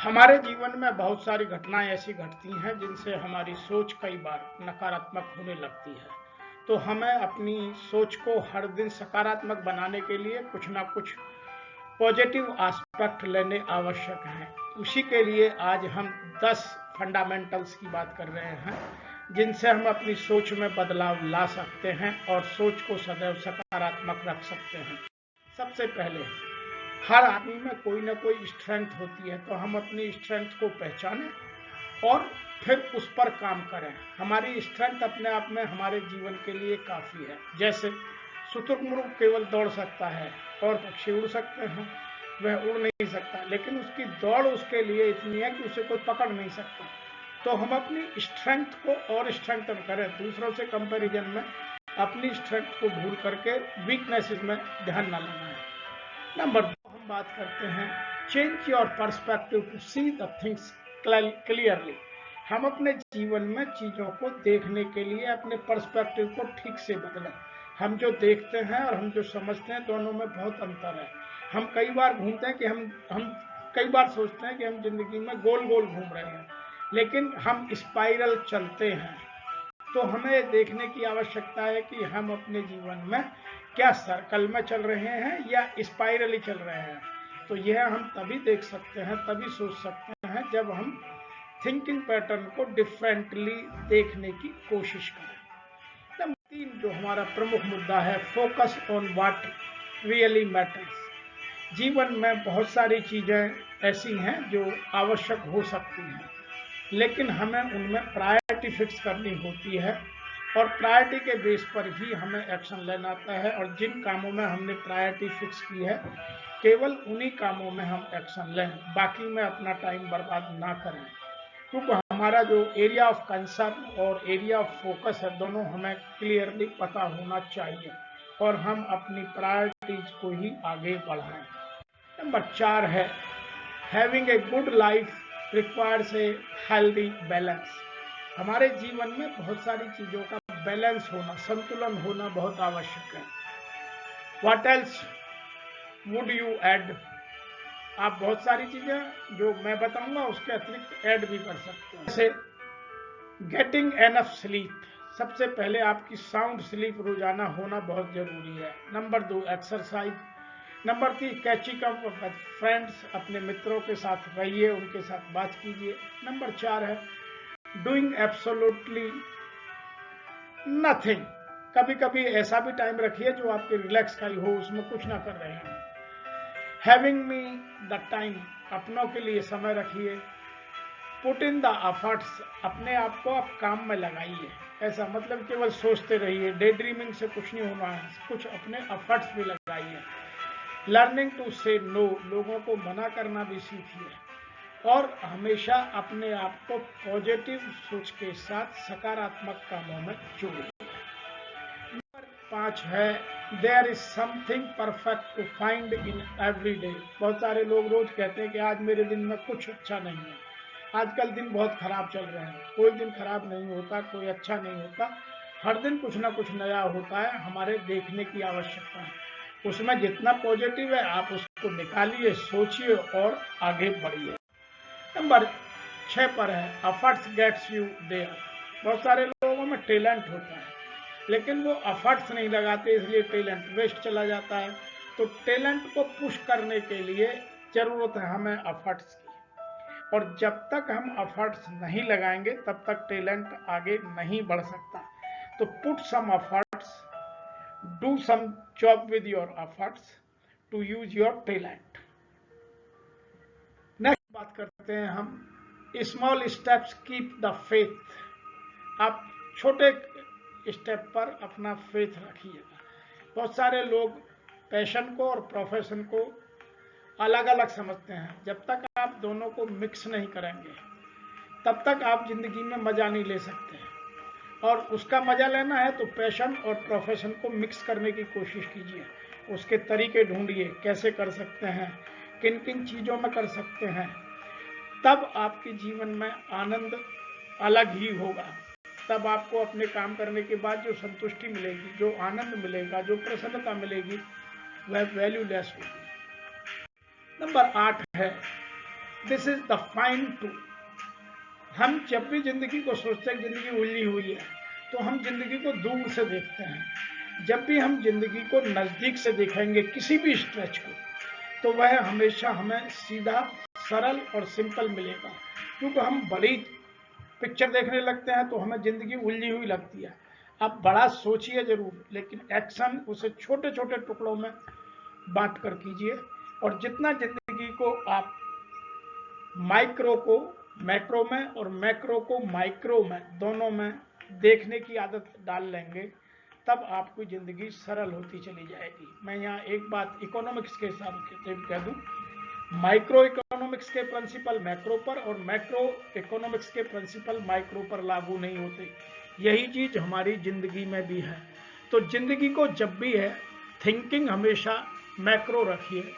हमारे जीवन में बहुत सारी घटनाएं ऐसी घटती हैं जिनसे हमारी सोच कई बार नकारात्मक होने लगती है। तो हमें अपनी सोच को हर दिन सकारात्मक बनाने के लिए कुछ ना कुछ पॉजिटिव एस्पेक्ट लेने आवश्यक हैं। उसी के लिए आज हम 10 फंडामेंटल्स की बात कर रहे हैं जिनसे हम अपनी सोच में बदलाव ला सकते हैं और सोच को सदैव सकारात्मक रख सकते हैं। सबसे पहले, हर आदमी में कोई ना कोई स्ट्रेंथ होती है, तो हम अपनी स्ट्रेंथ को पहचानें और फिर उस पर काम करें। हमारी स्ट्रेंथ अपने आप में हमारे जीवन के लिए काफ़ी है। जैसे शुतुरमुर्ग केवल दौड़ सकता है और पक्षी उड़ सकते हैं, वह उड़ नहीं सकता, लेकिन उसकी दौड़ उसके लिए इतनी है कि उसे कोई पकड़ नहीं सकता। तो हम अपनी स्ट्रेंथ को और स्ट्रेंथन करें, दूसरों से कंपैरिजन में अपनी स्ट्रेंथ को भूल करके वीकनेसेस में ध्यान न लगाएं। नंबर 2, हम बात करते हैं change your perspective to see the things clearly. हम अपने जीवन में चीज़ों को देखने के लिए अपने पर्सपेक्टिव को ठीक से बदलें। हम जो देखते हैं और हम जो समझते हैं, दोनों में बहुत अंतर है। हम कई बार घूमते हैं कि हम कई बार सोचते हैं कि हम जिंदगी में गोल गोल घूम रहे हैं, लेकिन हम स्पाइरल चलते हैं। तो हमें देखने की आवश्यकता है कि हम अपने जीवन में क्या सर्कल में चल रहे हैं या स्पाइरली चल रहे हैं। तो यह हम तभी देख सकते हैं, तभी सोच सकते हैं, जब हम थिंकिंग पैटर्न को डिफरेंटली देखने की कोशिश करें। नंबर 3, जो हमारा प्रमुख मुद्दा है, focus on what really matters. जीवन में बहुत सारी चीज़ें ऐसी हैं जो आवश्यक हो सकती हैं, लेकिन हमें उनमें प्रायोरिटी फिक्स करनी होती है और प्रायोरिटी के बेस पर ही हमें एक्शन लेना आता है। और जिन कामों में हमने प्रायोरिटी फिक्स की है, केवल उन्हीं कामों में हम एक्शन लें, बाकी में अपना टाइम बर्बाद ना करें। क्योंकि हमारा जो एरिया ऑफ कंसर्न और एरिया ऑफ फोकस है, दोनों हमें क्लियरली पता होना चाहिए और हम अपनी प्रायोरिटीज को ही आगे बढ़ाएं। नंबर 4 है, having a good life requires a healthy balance. हमारे जीवन में बहुत सारी चीज़ों का बैलेंस होना, संतुलन होना बहुत आवश्यक है। What else would you add? आप बहुत सारी चीज़ें जो मैं बताऊंगा उसके अतिरिक्त ऐड भी कर सकते हैं। जैसे गेटिंग एनफ स्लीप। सबसे पहले आपकी साउंड स्लीप रोजाना होना बहुत जरूरी है। Number 2, exercise. Number 3, catching up with friends. अपने मित्रों के साथ रहिए, उनके साथ बात कीजिए। नंबर 4 है डूइंग एब्सोल्युटली नथिंग। कभी कभी ऐसा भी टाइम रखिए जो आपके रिलैक्स का ही हो, उसमें कुछ ना कर रहे हैं। Having me the time. अपनों के लिए समय रखिए। Put in the efforts. अपने आप को आप काम में लगाइए। ऐसा मतलब केवल सोचते रहिए, डे ड्रीमिंग से कुछ नहीं होना है, कुछ अपने एफर्ट्स भी लगाइए। लर्निंग टू से नो। लोगों को मना करना भी सीखिए और हमेशा अपने आप को पॉजिटिव सोच के साथ सकारात्मक कामों में जोड़िए। नंबर 5 है, there is something perfect to find in every day. बहुत सारे लोग रोज कहते हैं कि आज मेरे दिन में कुछ अच्छा नहीं है। आजकल दिन बहुत खराब चल रहे हैं। कोई दिन खराब नहीं होता, कोई अच्छा नहीं होता। हर दिन कुछ ना कुछ नया होता है। हमारे देखने की आवश्यकता है, उसमें जितना पॉजिटिव है आप उसको निकालिए, सोचिए और आगे बढ़िए। नंबर 6 पर है, एफर्ट्स गेट्स यू देयर। बहुत सारे लोगों में टैलेंट होता है, लेकिन वो एफर्ट्स नहीं लगाते, इसलिए टैलेंट वेस्ट चला जाता है। तो टैलेंट को पुश करने के लिए जरूरत है हमें एफर्ट्स की, और जब तक हम एफर्ट्स नहीं लगाएंगे तब तक टैलेंट आगे नहीं बढ़ सकता। तो put some efforts, do some job with your efforts to use your talent. Next बात करते हैं हम, small steps keep the faith. आप छोटे स्टेप पर अपना फेथ रखिएगा। बहुत सारे लोग पैशन को और प्रोफेशन को अलग अलग समझते हैं। जब तक आप दोनों को मिक्स नहीं करेंगे तब तक आप जिंदगी में मजा नहीं ले सकते हैं। और उसका मजा लेना है तो पैशन और प्रोफेशन को मिक्स करने की कोशिश कीजिए। उसके तरीके ढूंढिए, कैसे कर सकते हैं, किन किन चीज़ों में कर सकते हैं। तब आपके जीवन में आनंद अलग ही होगा। तब आपको अपने काम करने के बाद जो संतुष्टि मिलेगी, जो आनंद मिलेगा, जो प्रसन्नता मिलेगी, वह वैल्यूलेस होगी। नंबर 8 है, this is the fine tool. हम जब भी जिंदगी को सोचते हैं जिंदगी उलझी हुई है, तो हम जिंदगी को दूर से देखते हैं। जब भी हम जिंदगी को नजदीक से देखेंगे किसी भी स्ट्रेच को, तो वह हमेशा हमें सीधा, सरल और सिंपल मिलेगा। क्योंकि हम बड़ी पिक्चर देखने लगते हैं तो हमें जिंदगी उलझी हुई लगती है। आप बड़ा सोचिए जरूर, लेकिन एक्शन उसे छोटे छोटे टुकड़ों में बांट कर कीजिए। और जितना जिंदगी को आप माइक्रो को मैक्रो में और मैक्रो को माइक्रो में, दोनों में देखने की आदत डाल लेंगे, तब आपकी जिंदगी सरल होती चली जाएगी। मैं यहाँ एक बात इकोनॉमिक्स के हिसाब से कह दूं, माइक्रो इकोनॉमिक्स के प्रिंसिपल मैक्रो पर और मैक्रो इकोनॉमिक्स के प्रिंसिपल माइक्रो पर लागू नहीं होते। यही चीज हमारी जिंदगी में भी है। तो जिंदगी को जब भी है, थिंकिंग हमेशा मैक्रो रखिए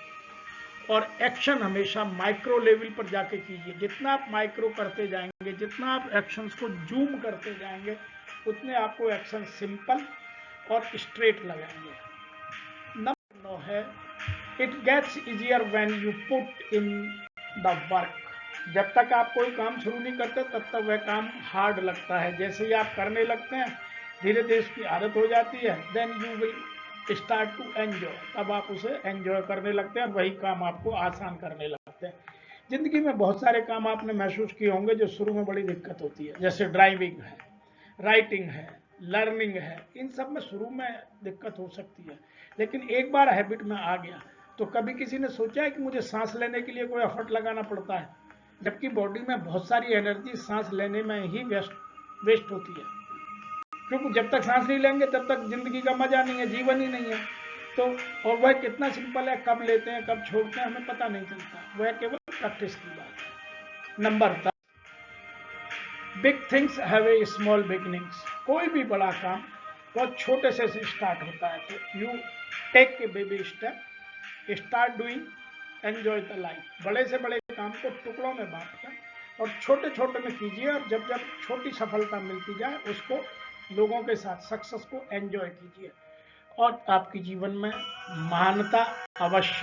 और एक्शन हमेशा माइक्रो लेवल पर जाके कीजिए। जितना आप माइक्रो करते जाएंगे, जितना आप एक्शंस को जूम करते जाएंगे, उतने आपको एक्शन सिंपल और स्ट्रेट लगेंगे। नंबर 9 है, it gets easier when you put in the work. जब तक आप कोई काम शुरू नहीं करते तब तक वह काम हार्ड लगता है। जैसे ही आप करने लगते हैं, धीरे धीरे उसकी आदत हो जाती है, then you will start to enjoy. तब आप उसे एंजॉय करने लगते हैं, वही काम आपको आसान करने लगते हैं। जिंदगी में बहुत सारे काम आपने महसूस किए होंगे जो शुरू में बड़ी दिक्कत होती है, जैसे ड्राइविंग है, राइटिंग है, लर्निंग है। इन सब में शुरू में दिक्कत हो सकती है, लेकिन एक बार हैबिट में आ गया तो कभी किसी ने सोचा है कि मुझे सांस लेने के लिए कोई एफर्ट लगाना पड़ता है, जबकि बॉडी में बहुत सारी एनर्जी सांस लेने में ही वेस्ट होती है। क्योंकि जब तक सांस नहीं लेंगे तब तक जिंदगी का मजा नहीं है, जीवन ही नहीं है। तो और वह कितना सिंपल है, कब लेते हैं कब छोड़ते हैं हमें पता नहीं चलता, वह केवल प्रैक्टिस की बात है। Number 10, big things have a small beginnings. कोई भी बड़ा काम बहुत छोटे से स्टार्ट होता है। तो you take a baby step, start doing, enjoy the life. बड़े से बड़े काम को टुकड़ों में बांटकर और छोटे छोटे में कीजिए, और जब जब छोटी सफलता मिलती जाए उसको लोगों के साथ सक्सेस को एंजॉय कीजिए, और आपके जीवन में महानता अवश्य